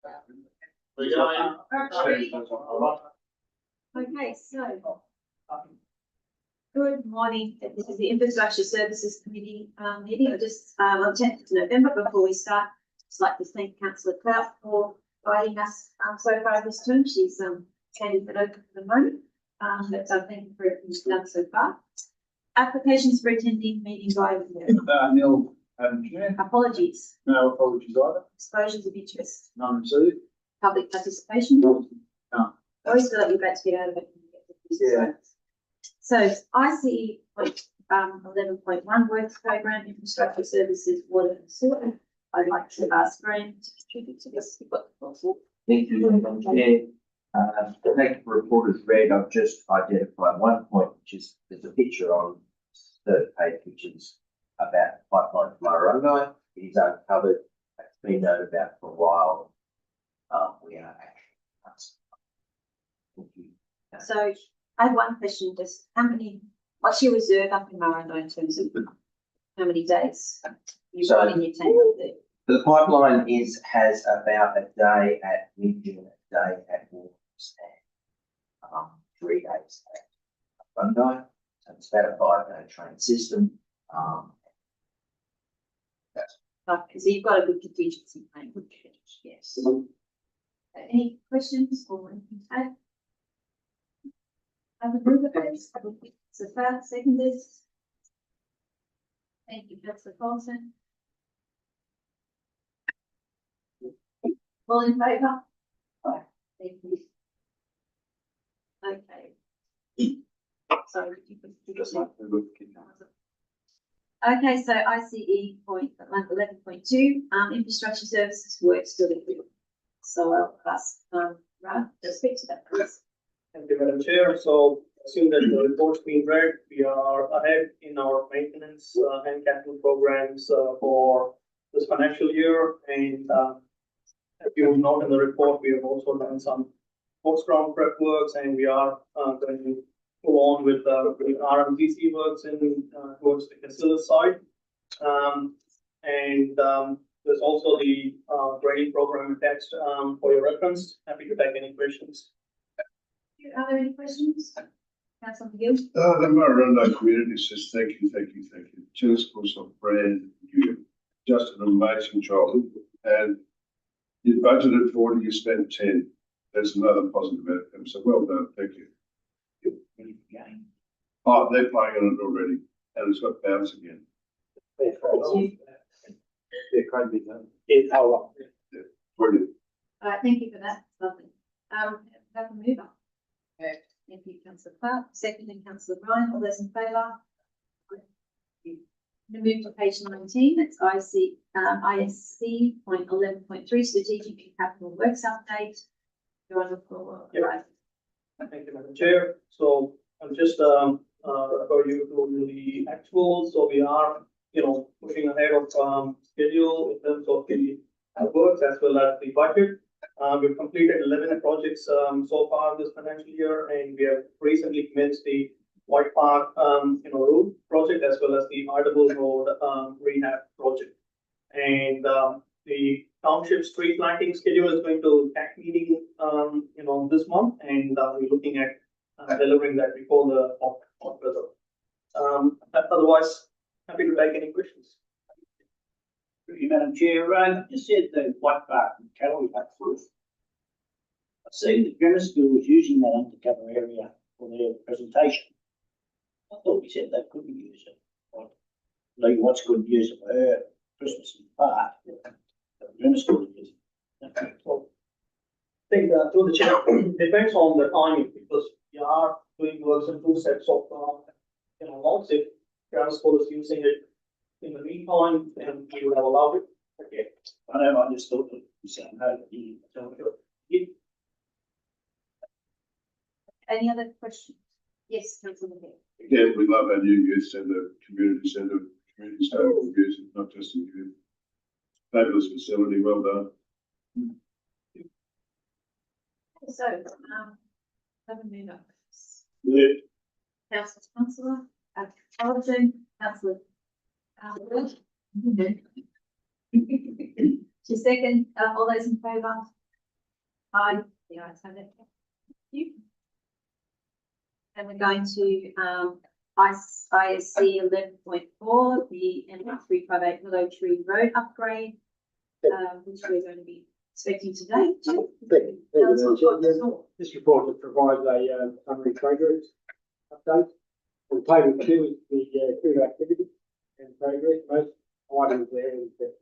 Okay, so good morning. This is the Infrastructure Services Committee meeting. Just on 10th of November. Before we start, just like to thank Councillor Clout for guiding us so far this term. She's standing for open for the moment. So thank you for everything you've done so far. Applications for attending meeting by Nil, Madam Chair. apologies. No apologies either. Exposures of interest. None received. Public participation. No. Always feel like you're about to get out of it. Yeah. So ICE point 11.1 works program, infrastructure services, water and sewer. I'd like to ask Graham to contribute to this. You've got the floor. Thank you, Madam Chair. The thank you report is read. I've just identified one point, which is there's a picture on the third page, which is about the pipeline from Marungai. It is uncovered. It's been known about for a while. We are actually. Thank you. So I have one question, just what's your reserve up in Marungai in terms of how many days you've So- got in your tank up there? The pipeline has about a day at Midgeon, a day at Wolves, and 3 days at Bunday. So it's about a 5-day train system. Okay, so you've got a good contingency plan. Yes. Any questions or anything to add? Have a group of those. So far, seconders. Thank you, Councillor Colson. All in favour? Thank you. Okay. Sorry, Just like the look. Okay, so ICE point 11.2, infrastructure services works delivery. So I'll ask Ralph to speak to that, please. Thank you, Madam Chair. So, assume that the report's been read, we are ahead in our maintenance and capital programs for this financial year. And if you will note in the report, we have also done some post-ground prep works, and we are going to go on with RMTC works in towards the Casilla side. There's also the grading program attached for your reference. Happy to take any questions. Are there any questions? Councillor McGill? The Marungai community says thank you. Just for some brand, you just an amazing job. And you budgeted 40, you spent 10. That's another positive outcome. So well done. Thank you. Oh, they're playing on it already. And it's got bounce again. You. Yeah, can't be done. It's our Yeah, brilliant. All right, thank you for that. Lovely. Have a mover. Thank you, Councillor Clark. Second, Councillor Ryan. All those in favour? We move to page 19. It's ISC point 11.3 strategic and capital works update. You're on the floor. Yep. Right. Thank you, Madam Chair. So I'll just refer you to the actuals. So we are, pushing ahead of schedule in terms of the works as well as the budget. We've completed 11 projects so far this financial year, and we have recently commenced the White Park, road project as well as the Ardable Road rehab project. And the township street lighting schedule is going to CAC meeting, this month, and we're looking at delivering that before the hot weather. Otherwise, happy to take any questions. Thank you, Madam Chair. You said the White Park and Calorie Hut first. I see the grammar school was using that undercover area for their presentation. I thought we said they couldn't use it. Lee Watts couldn't use it for her Christmas in the park. The grammar school is using it. Well, I think through the chair, depends on the timing, because we are doing works in 2 sets of lots. If grammar school is using it in the meantime, then we would have allowed it. Okay. I know, I just thought that you said no. Any other questions? Yes, Councillor McGill. Again, we love our new youth centre, community centre, community stable youth, not just in youth. Fabulous facility, well done. So, have a mover. Yeah. Councillor, Alderton, Councillor. To second, all those in favour? Aye. The ayes have it. Thank you. And we're going to, ISC 11.4, the M358 Willow Tree Road upgrade, which we're going to be expecting today. Tell us what got us all. This report provides a summary progress update. On table 2 is the clear activity and progress. Most items there is that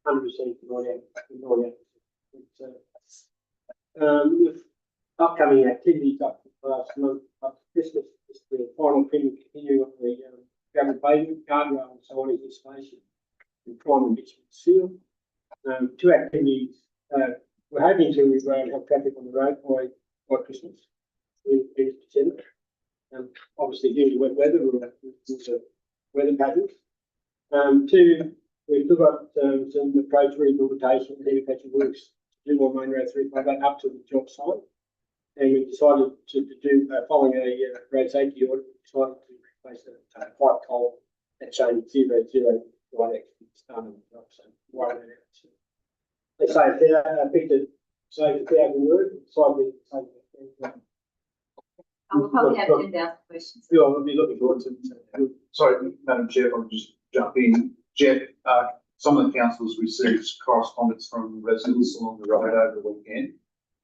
100% non-out. With upcoming activities up to last month, up to Christmas, is the final continuing on the gravel pavement, guardrail and signage installation, and primary bitumen seal. 2 activities. We're hoping to have traffic on the road by Christmas, in December. Obviously, due to wet weather, there's a weather pattern. 2, we've still got some approach rehabilitation, heavy patching works to do on Main Road 358 up to the job site. And we decided to do, following a road safety audit, we decided to replace a pipe coal at chain 00 right next to the start of the job. So, why that out? So, let's say a picture saves 1,000 words, slightly saves. We'll probably have 10,000 questions. Yeah, I'll be looking forward to it. Sorry, Madam Chair, if I can just jump in. Jeff, some of the councillors received correspondence from residents along the road over the weekend.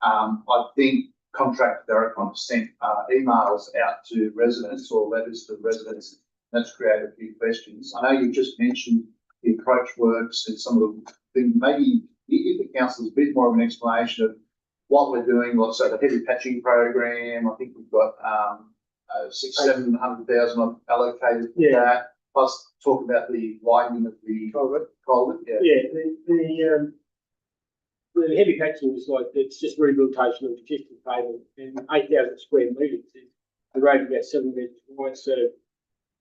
I think contractor Derek sent emails out to residents or letters to residents. That's created a few questions. I know you just mentioned the approach works and some of the things. Maybe if the council's a bit more of an explanation of what we're doing, so the heavy patching program, I think we've got 700,000 allocated for that. Plus talk about the widening of the culvert. Yeah, the heavy patching is like, it's just rehabilitation of existing pavement and 8,000 square metres. The road is about 7 metres wide, so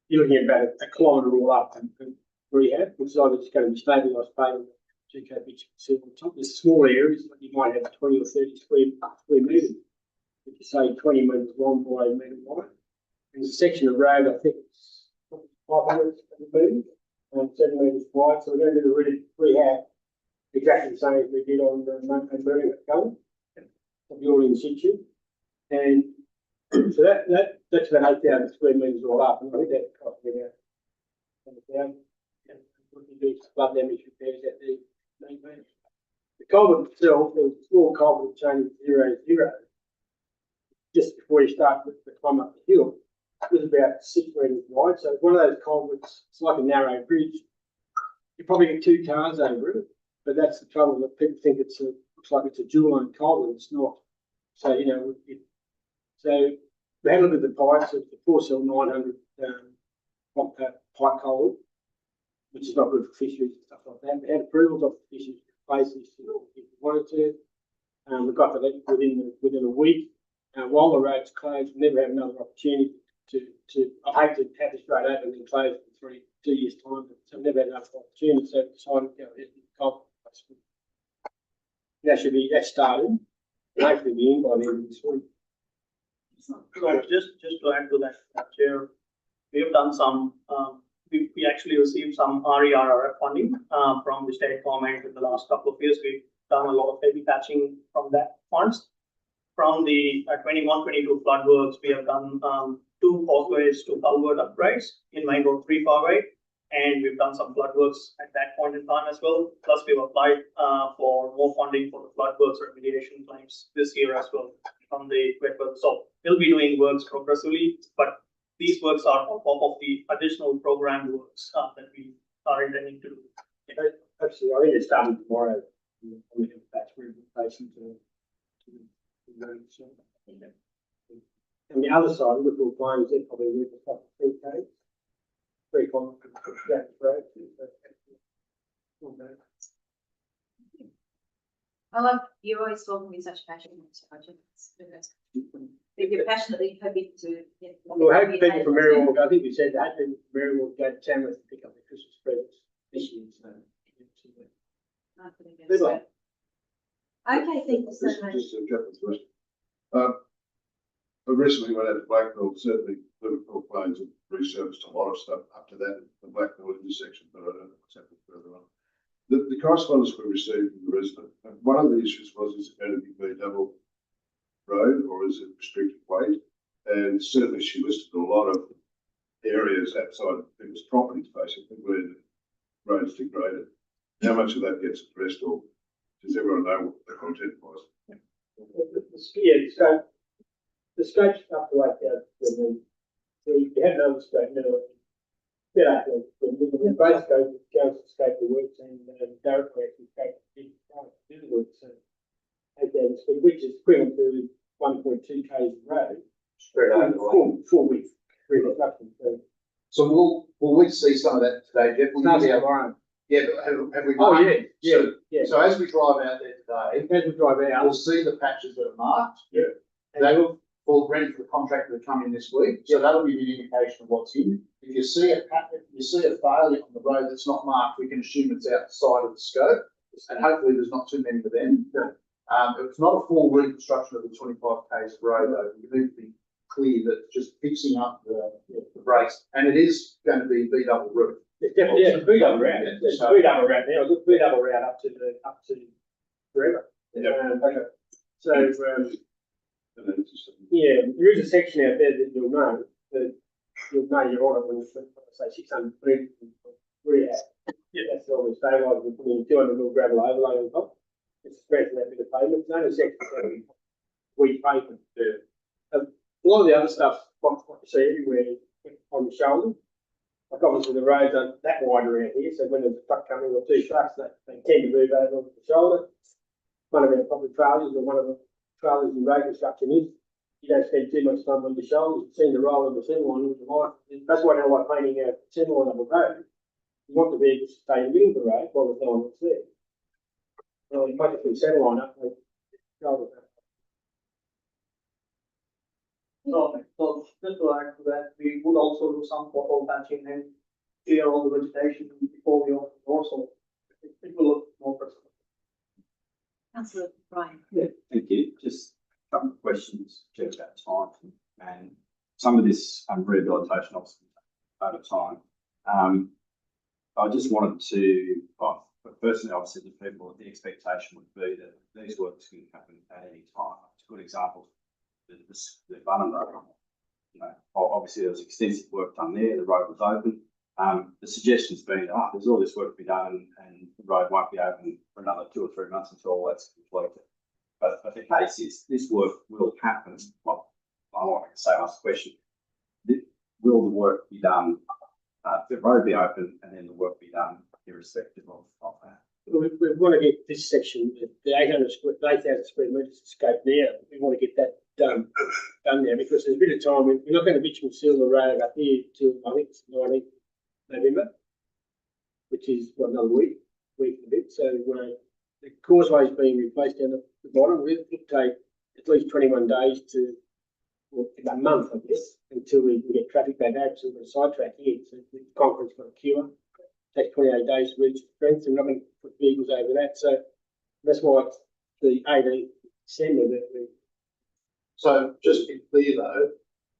you're looking at about a kilometre all up and rehab, which is either just going to be stabilised pavement, 2K bitumen on top. There's small areas, like you might have 20 or 30 square metres, if you say 20 metres long by 1 metre wide. And the section of road, I think it's 500 metres and 7 metres wide, so we're going to do the rehab exactly the same as we did on the Birmingham Gully, of the all in situ. And so that's about 8,000 square metres all up, and I think that cost me about 100,000. And we can do flood damage repairs at the main plant. The culvert itself, there was a small culvert chain 00, just before you start with the climb up the hill. It was about 6 metres wide, so it's one of those culverts. It's like a narrow bridge. You probably get 2 cars over it. But that's the trouble, that people think looks like it's a dual-line culvert. It's not. So, you know, so we had a look at the pipes. It's the 4-cell 900 pipe culvert, which is not good for fisheries and stuff like that. We had approvals of the fisheries places if we wanted to. We got that within a week. While the road's closed, we never have another opportunity to. I hate to have this road open and closed for 2 years' time, but so I've never had enough opportunity. So I decided to go ahead and culvert. That started, and hopefully be in by the end of this week. So just to add to that, Chair, we have done some, we actually received some RERRF funding from the state government in the last couple of years. We've done a lot of heavy patching from that funds. From the 21-22 flood works, we have done 2 causeways to culvert upgrades in Main Road 358. And we've done some flood works at that point in time as well. Plus, we've applied for more funding for the flood works remediation claims this year as well from the wet weather. So we'll be doing works progressively, but these works are on top of the additional program works that we are intending to do. Absolutely, I think it's starting tomorrow. We have batch rehabilitation to and the other side, the Whitfield Plains, they're probably with the top 3K. Very common. I love you always talking with such passion. If you're passionately hoping to. Well, hoping people from Merriwell, I think we said that, people from Merriwell go to Tamworth to pick up the Christmas presents this year. So, okay, thank you so much. Just to jump into it. I recently went out to Blackpool, certainly Liverpool Plains have resurfaced a lot of stuff up to that, the Blackpool intersection, but I don't know what's happened further on. The correspondence we received from the resident, one of the issues was, is it going to be B double road or is it restricted weight? And certainly she listed a lot of areas outside of people's properties, basically, where the road's degraded. How much of that gets addressed, or does everyone know what the content was? Yeah, so the scope's up to 8,000. We had another scope, no, bit up there. We're both scope, council scope the works and Derek actually scope do the works. So 8,000 square, which is equivalent to 1.2 k's of road. Spread over. Full width, reconstruction. So So will we see some of that today, Jeff? Will you be able- tomorrow. Yeah, but have we? Oh, yeah, yeah, So- yeah. So as we drive out there today, As we drive we'll out, see the patches that are marked. and They will fall ready for the contractor to come in this week, so that'll give you an indication of what's in. If you see if you see a failure on the road that's not marked, we can assume it's outside of the scope, and hopefully there's not too many of them. It's not a full reconstruction of the 25 k's road though, you need to be clear that just fixing up the brakes, and it is going to be B double roof. it's definitely, yeah, it's boot up around, Yeah, it's so- boot up around now, look, boot up around up to forever. Yeah. Okay. So, And then just, yeah, there is a section out there that you'll know you're on it when you say 600 feet. We're at. Yeah. That's all we stabilise, we're putting 200 mil gravel overlay on top. It's stretching that bit of pavement, it's only a section that we pavement. A lot of the other stuff, what you see everywhere on the shoulder. Like obviously the roads aren't that wide around here, so when there's a truck coming or two trucks, they tend to move over onto the shoulder. One of our public trailers or one of the trailers in road construction is, you don't spend too much time on the shoulders, you've seen the roll of the centre line with the line. That's why I don't like painting a centre line of a road. You want the vehicles to stay in the middle of the road while the line is there. Well, you might just put the centre line up, and shoulders up. So just to add to that, we would also do some pothole patching and clear all the vegetation before we open the door, so it will look more personal. Councillor Brian. Thank you. Just a couple of questions, Jeff, about time and some of this rehabilitation obviously over time. I just wanted to, well, personally, obviously, the people, the expectation would be that these works can happen at any time. It's a good example. The Bunham Road, you know, obviously there was extensive work done there. The road was open. The suggestion's been, there's all this work to be done and the road won't be open for another 2 or 3 months until all that's completed. But the case is, this work will happen. Well, I want to say, ask the question, will the work be done, the road be open and then the work be done irrespective of that? We want to get this section, the 8,000 square metres of scope now, we want to get that done there because there's a bit of time, we're not going to bitumen seal the road up here till, I think it's 19th November, which is what, another week and a bit, so the causeway is being replaced down at the bottom, it'll take at least 21 days to, or a month, I guess, until we can get traffic back out, so we're going to sidetrack here, so the concrete's got to cure. Takes 28 days to reach the strength, and we're not going to put vehicles over that. So that's why it's the 18th December that we. So just to be clear though,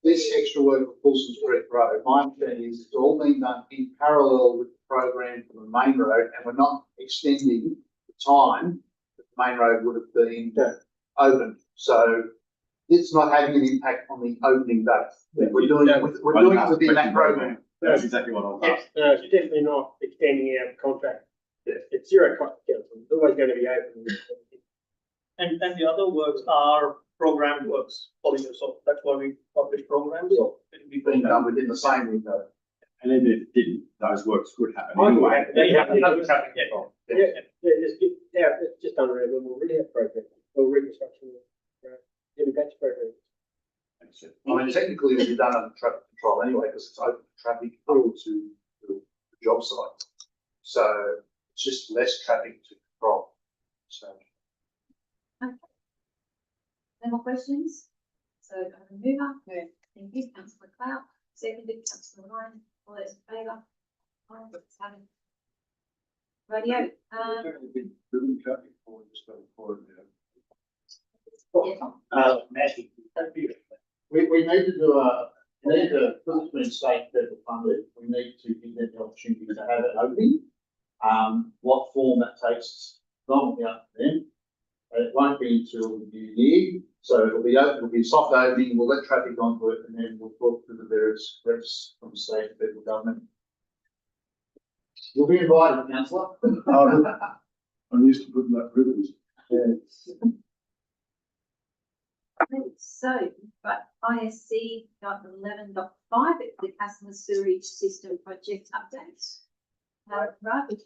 this extra work of Paulson Street Road, my understanding is it's all being done in parallel with the program for the main road, and we're not extending the time that the main road would have been open. So it's not having an impact on the opening date. We're doing it within that program. That's exactly what I was asking. No, it's definitely not extending our contract. It's zero cost to council. It's always going to be open. And the other works are programmed works for you, so that's why we publish programs, so it'll be Being done within the same window. And even if it didn't, those works would happen Oh, anyway. It's just under our normal rehab program or reconstruction heavy patch program. I mean, technically it'll be done under traffic control anyway, because it's open traffic through to the job site. So it's just less traffic to control. So. No more questions? So I'm a mover. No. Thank you, councillor Cloud. Seconded, councillor Ryan. All those in favour? Aye, it's having. Radio. Ribbon cutting for just for Magic. We need to do because it's been state federal funded, we need to give them the opportunity to have it open. What form that takes is predominantly up to them. It won't be until the new year, so it'll be soft opening, we'll let traffic onto it, and then we'll talk to the various reps from the state and federal government. You'll be invited, councillor. I'm used to putting that ribbons. So, but ISC dot 11.5, it's the customer sewage system project updates. Right. Thank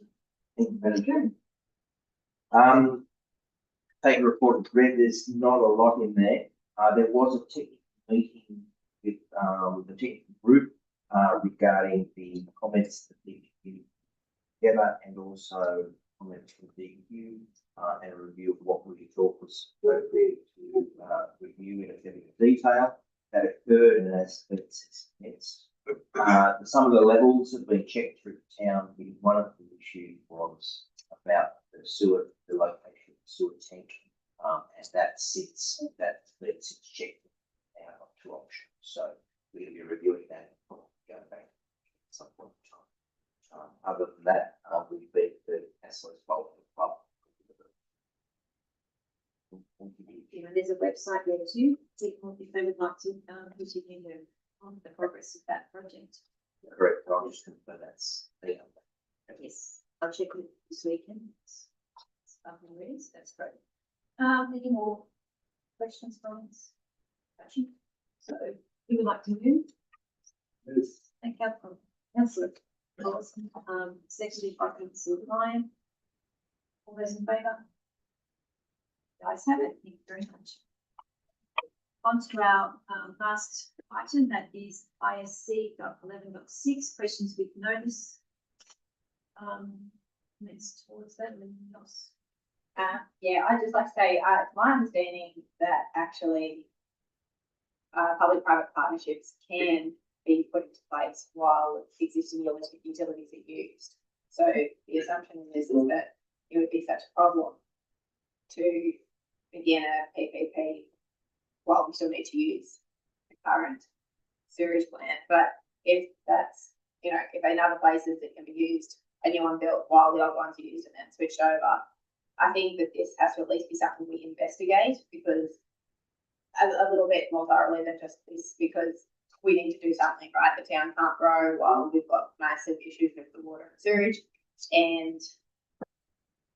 you, Madam Chair. Take a report as read, there's not a lot in there. There was a technical meeting with, the technical group, regarding the comments that need to be together and also comments from DEQ, and a review of what we thought was appropriate to, review in a bit of detail. That occurred, and as it's, some of the levels have been checked through the town. One of the issues was about the sewer, the location of the sewer tank, as that sits checked out of two options. So we'll be reviewing that and probably going back at some point in time. Other than that, we beat the Assless Bowl Club. You know, there's a website there too, if they would like to, continue on the progress of that project. Correct, I'll just confirm that's there. Yes, I'll check with this weekend. It's up and ready, so that's great. Any more questions, comments? So, you would like to move? Yes. Thank you, Councillor Dawson, seconded by Councillor Ryan. All those in favour? The ayes have it, thank you very much. On to our last item, that is ISC dot 11.6, questions with notice. Next towards that, anything else? Yeah, I'd just like to say, it's my understanding that actually public-private partnerships can be put into place while existing utilities are used. So the assumption is that it would be such a problem to begin a PPP while we still need to use the current sewage plant. But if that's, if in other places it can be used, a new one built while the old ones are used and then switched over, I think that this has to at least be something we investigate, because a little bit more thoroughly than just this, because we need to do something, right? The town can't grow while we've got massive issues with the water and sewage, and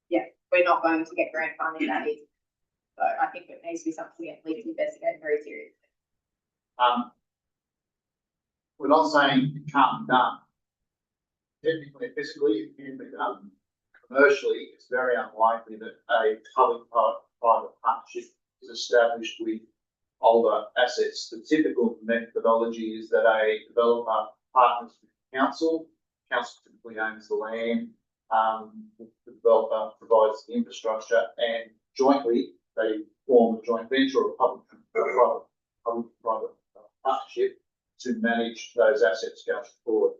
yeah, we're not going to get grant funding that easy. So I think it needs to be something we at least investigate very seriously. We're not saying it can't be done. Technically, physically, it can be done. Commercially, it's very unlikely that a public-private partnership is established with older assets. The typical methodology is that a developer partners with the council typically owns the land, the developer provides the infrastructure, and jointly they form a joint venture or public-private partnership to manage those assets going forward.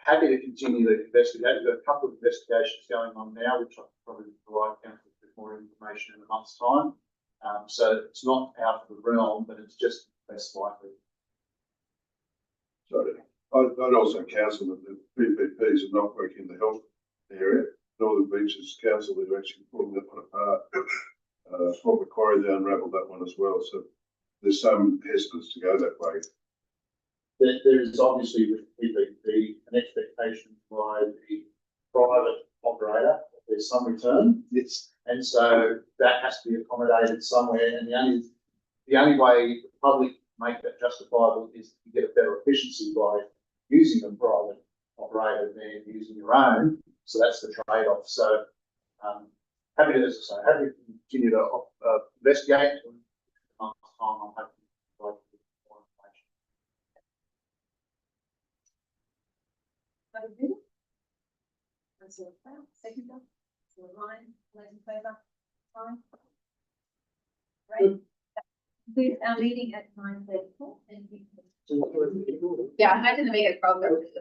Happy to continue to investigate. We've got a couple of investigations going on now, which I'll probably provide council with more information in a month's time. So it's not out of the realm, but it's just less likely. So I'd also counsel that the PPPs are not working in the health area. Northern Beaches Council is actually pulling that one apart. Fort Macquarie, they unravelled that one as well. So there's some hesitance to go that way. There is obviously with PPP an expectation by the private operator that there's some return. Yes. And so that has to be accommodated somewhere. And the only way the public make that justifiable is to get a better efficiency by using a private operator than using your own. So that's the trade-off. So happy to continue to investigate. And I'm happy to provide more information. Councillor Cloud, seconder. Councillor Ryan, all those in favour? Aye. Great. That concludes our meeting at 9:34. Thank you. Yeah, I imagine the biggest problem is the